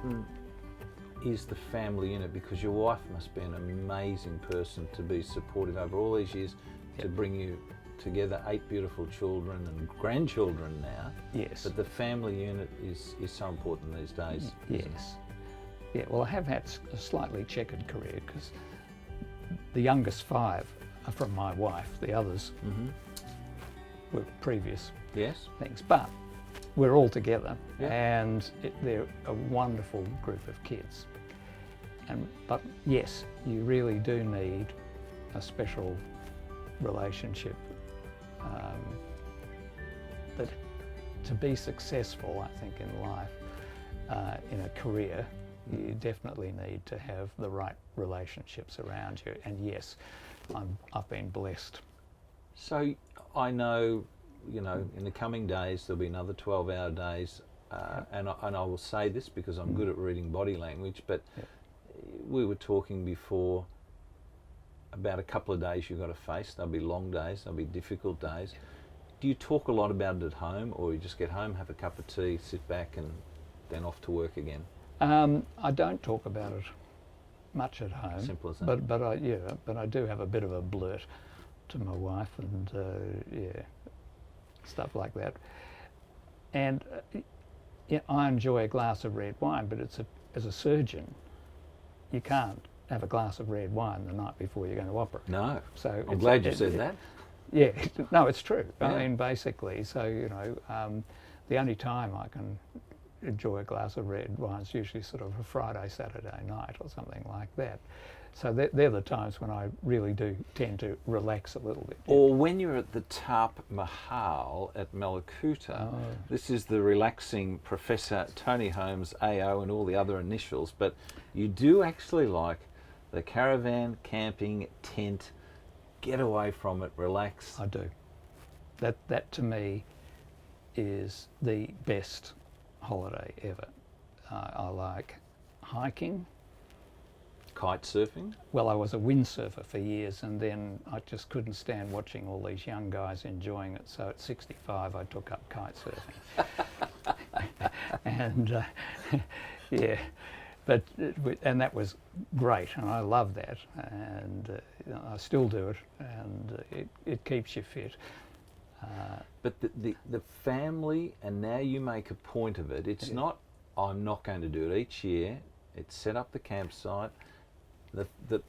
important is the family unit? Because your wife must be an amazing person to be supportive over all these years, to bring you together, 8 beautiful children and grandchildren now. Yes. But the family unit is so important these days. Yes. Yeah, well, I have had a slightly checkered career because the youngest 5 are from my wife. The others were previous things. But we're all together and they're a wonderful group of kids. But yes, you really do need a special relationship. That to be successful, I think, in life, in a career, you definitely need to have the right relationships around you. And yes, I've been blessed. So I know, in the coming days there'll be another 12-hour days, and I will say this because I'm good at reading body language, but we were talking before about a couple of days you've got to face. There'll be long days, there'll be difficult days. Do you talk a lot about it at home, or you just get home, have a cup of tea, sit back and then off to work again? I don't talk about it much at home. Simple as that. But I do have a bit of a blurt to my wife and stuff like that. And I enjoy a glass of red wine, but as a surgeon, you can't have a glass of red wine the night before you're going to operate. No. So I'm glad you said that. Yeah, no, it's true. Yeah. I mean, basically, so, the only time I can enjoy a glass of red wine is usually sort of a Friday, Saturday night or something like that. So they're the times when I really do tend to relax a little bit. Or when you're at the Taj Mahal at Malakuta, this is the relaxing Professor Tony Holmes AO and all the other initials, but you do actually like the caravan, camping, tent, get away from it, relax. I do. That to me is the best holiday ever. I like hiking. Kite surfing? Well, I was a windsurfer for years, and then I just couldn't stand watching all these young guys enjoying it. So at 65, I took up kite surfing. And and that was great, and I love that, and I still do it, and it keeps you fit. But the family, and now you make a point of it. It's not, I'm not going to do it each year. It's set up the campsite.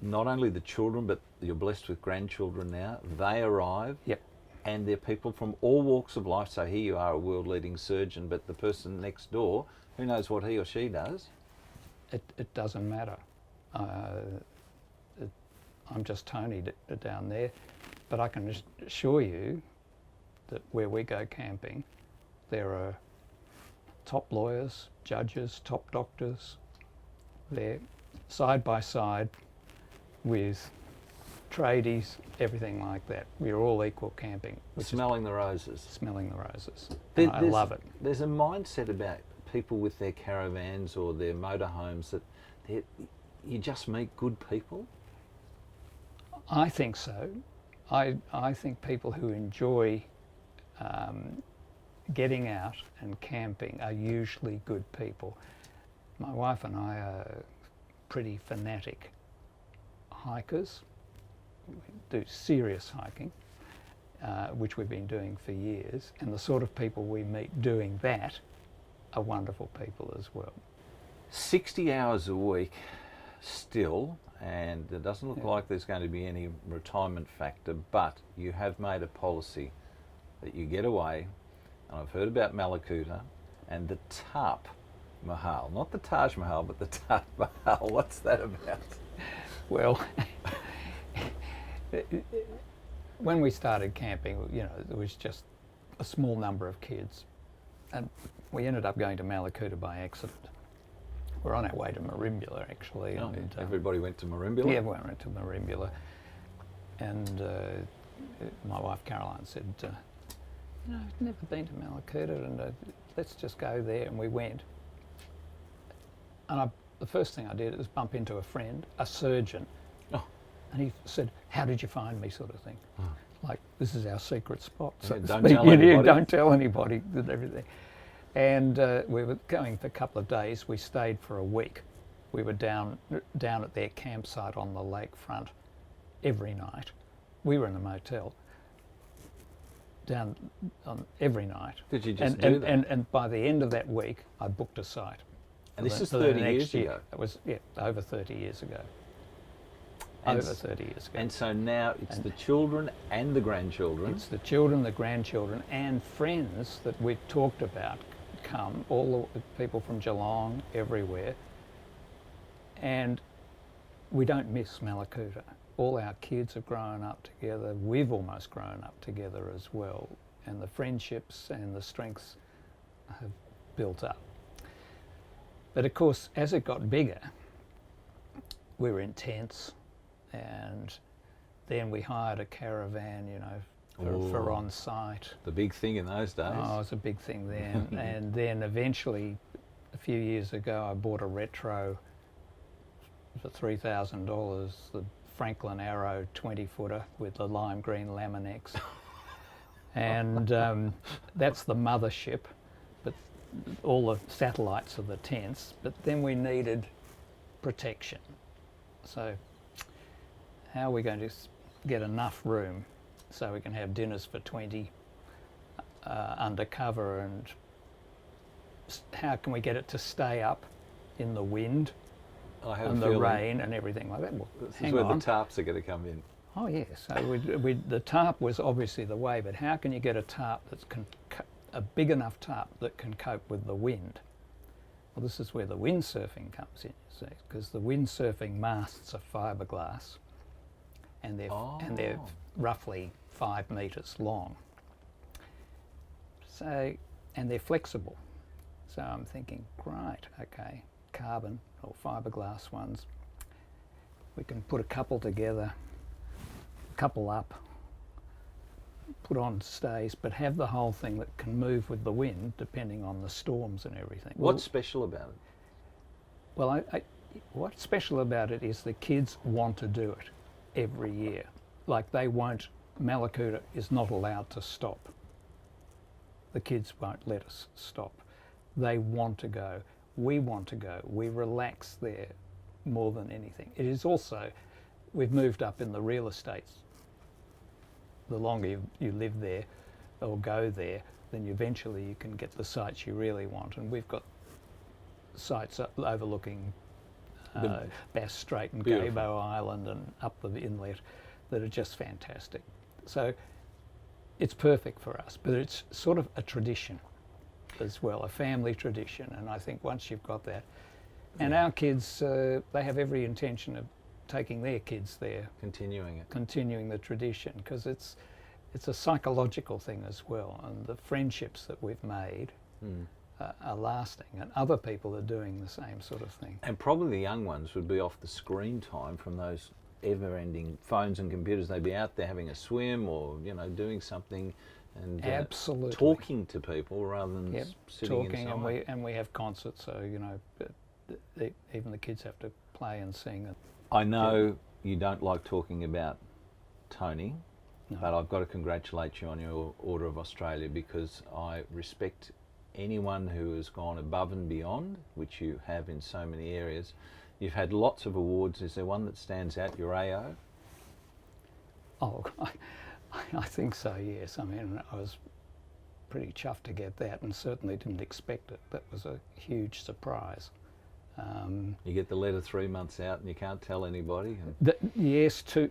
Not only the children, but you're blessed with grandchildren now. They arrive. Yep. And they're people from all walks of life. So here you are, a world-leading surgeon, but the person next door, who knows what he or she does? It doesn't matter. I'm just Tony down there, but I can assure you that where we go camping, there are top lawyers, judges, top doctors. They're side by side with tradies, everything like that. We're all equal camping. Smelling the roses. Smelling the roses. I love it. There's a mindset about people with their caravans or their motorhomes that you just meet good people. I think so. I think people who enjoy getting out and camping are usually good people. My wife and I are pretty fanatic hikers. We do serious hiking, which we've been doing for years, and the sort of people we meet doing that are wonderful people as well. 60 hours a week still, and it doesn't look like there's going to be any retirement factor, but you have made a policy that you get away, and I've heard about Malakuta and the Taj Mahal, not the Taj Mahal, but the Taj Mahal. What's that about? Well, when we started camping, there was just a small number of kids, and we ended up going to Malakuta by accident. We're on our way to Merimbula, actually. Oh, and, everybody went to Merimbula? Yeah, we went to Merimbula. And my wife Caroline said, I've never been to Malakuta, and let's just go there. And we went. And the first thing I did was bump into a friend, a surgeon. Oh. And he said, how did you find me, sort of thing. Oh. Like, this is our secret spot. So don't tell anybody. Don't tell anybody and everything. And we were going for a couple of days. We stayed for a week. We were down at their campsite on the lakefront every night. We were in a motel. Down on every night. Did you just do that? And by the end of that week, I booked a site. And this is 30 years ago? It was, yeah, over 30 years ago. And over 30 years ago. And so now it's the children and the grandchildren. It's the children, the grandchildren, and friends that we've talked about come, all the people from Geelong, everywhere. And we don't miss Malakuta. All our kids have grown up together. We've almost grown up together as well. And the friendships and the strengths have built up. But of course, as it got bigger, we were in tents, and then we hired a caravan, you know, for on site. The big thing in those days. Oh, it was a big thing then. And then eventually, a few years ago, I bought a retro for $3,000, the Franklin Arrow 20-footer with the lime green Laminex. And that's the mothership, but all the satellites are the tents. But then we needed protection. So how are we going to get enough room so we can have dinners for 20 undercover, and how can we get it to stay up in the wind and the rain and everything like that? Well, this is where the tarps are going to come in. Oh yes, so the tarp was obviously the way, but how can you get a tarp that's a big enough tarp that can cope with the wind? Well, this is where the windsurfing comes in, you see, because the windsurfing masts are fiberglass, and they're roughly 5 metres long. So, and they're flexible. So I'm thinking, great, okay, carbon or fiberglass ones. We can put a couple together, couple up, put on stays, but have the whole thing that can move with the wind depending on the storms and everything. What's special about it? Well, what's special about it is the kids want to do it every year. Like they won't, Malakuta is not allowed to stop. The kids won't let us stop. They want to go. We want to go. We relax there more than anything. It is also, we've moved up in the real estates. The longer you live there or go there, then eventually you can get the sites you really want. And we've got sites overlooking Bass Strait and Gabo Island and up the inlet that are just fantastic. So it's perfect for us, but it's sort of a tradition as well, a family tradition. And I think once you've got that, and our kids, they have every intention of taking their kids there, continuing the tradition, because it's a psychological thing as well, and the friendships that we've made are lasting, and other people are doing the same sort of thing. And probably the young ones would be off the screen time from those ever-ending phones and computers. They'd be out there having a swim, or doing something, and absolutely talking to people rather than sitting talking inside. and we have concerts, so even the kids have to play and sing. I know you don't like talking about Tony, no. But I've got to congratulate you on your Order of Australia, because I respect anyone who has gone above and beyond, which you have in so many areas. You've had lots of awards. Is there one that stands out, your AO? Oh, I think so, yes. I mean, I was pretty chuffed to get that, and certainly didn't expect it. That was a huge surprise. You get the letter 3 months out and you can't tell anybody? Yes, 2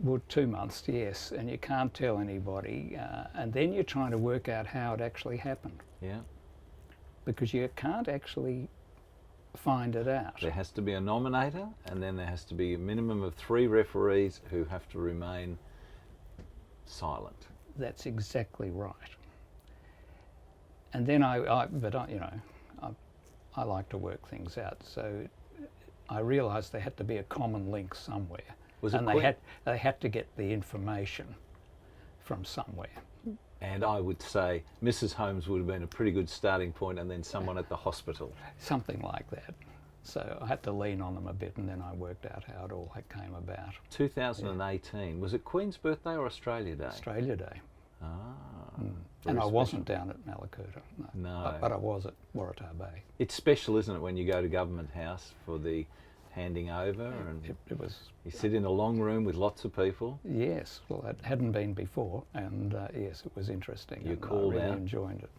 months, yes, and you can't tell anybody. And then you're trying to work out how it actually happened. Yeah. Because you can't actually find it out. There has to be a nominator, and then there has to be a minimum of 3 referees who have to remain silent. That's exactly right. And then I like to work things out, so I realised there had to be a common link somewhere. They had to get the information from somewhere. And I would say Mrs. Holmes would have been a pretty good starting point, and then someone at the hospital. Something like that. So I had to lean on them a bit, and then I worked out how it all came about. 2018, was it Queen's birthday or Australia Day? Australia Day. And I wasn't down at Malakuta, No. but I was at Waratah Bay. It's special, isn't it, when you go to Government House for the handing over, and It was. you sit in a long room with lots of people. Yes, well, it hadn't been before, and yes, it was interesting. You and called I really out. enjoyed it.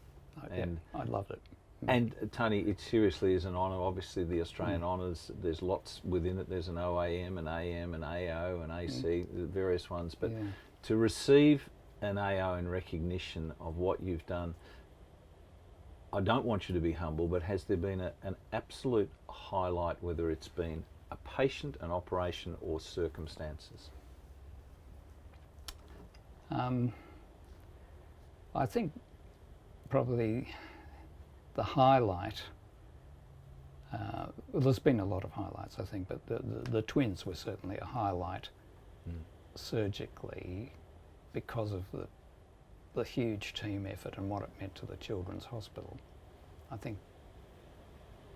And- I loved it. And Tony, it seriously is an honour. Obviously, the Australian honours, there's lots within it. There's an OAM, an AM, an AO, an AC, the various ones. But Yeah. to receive an AO in recognition of what you've done, I don't want you to be humble, but has there been an absolute highlight, whether it's been a patient, an operation, or circumstances? I think probably the highlight, well, there's been a lot of highlights, I think, but the twins were certainly a highlight surgically because of the huge team effort and what it meant to the Children's Hospital. I think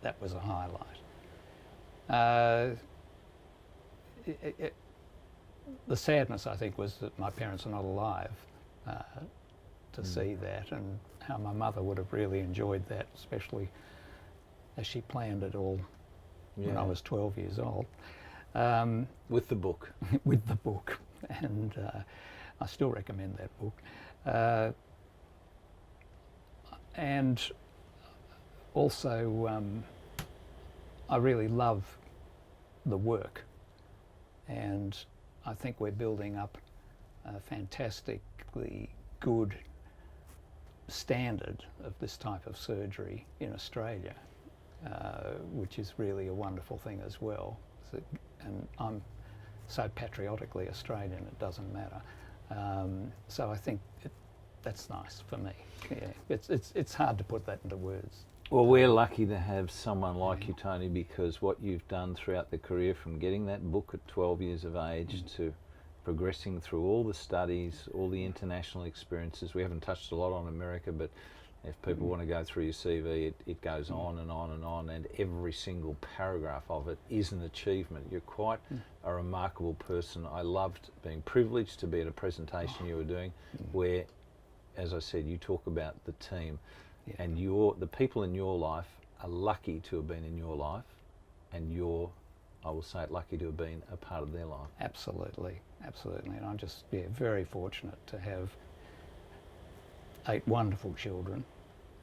that was a highlight. The sadness, I think, was that my parents are not alive to see that, and how my mother would have really enjoyed that, especially as she planned it all when I was 12 years old. With the book. With the book, and I still recommend that book. And also, I really love the work, and I think we're building up a fantastically good standard of this type of surgery in Australia, which is really a wonderful thing as well. So, and I'm so patriotically Australian, it doesn't matter. So I think that's nice for me. Yeah, it's hard to put that into words. Well, we're lucky to have someone like you, Tony, because what you've done throughout the career, from getting that book at 12 years of age to progressing through all the studies, all the international experiences. We haven't touched a lot on America, but if people want to go through your CV, it goes on and on and on, and every single paragraph of it is an achievement. You're quite a remarkable person. I loved being privileged to be at a presentation you were doing where, as I said, you talk about the team. And the people in your life are lucky to have been in your life, and you're, I will say it, lucky to have been a part of their life. Absolutely, absolutely. And I'm just very fortunate to have 8 wonderful children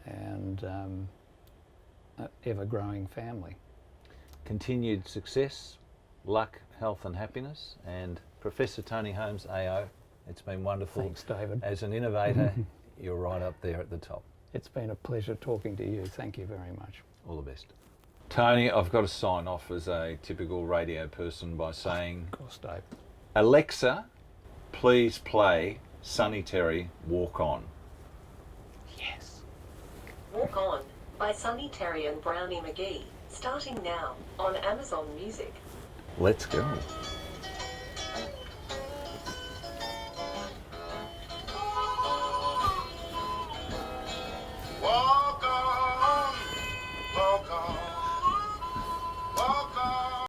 and an ever-growing family. Continued success, luck, health and happiness. And Professor Tony Holmes AO, it's been wonderful. Thanks, David. As an innovator, you're right up there at the top. It's been a pleasure talking to you. Thank you very much. All the best. Tony, I've got to sign off as a typical radio person by saying, Of course, Dave. Alexa, please play Sonny Terry, Walk On. Yes. Walk On by Sonny Terry and Brownie McGee, starting now on Amazon Music. Let's go.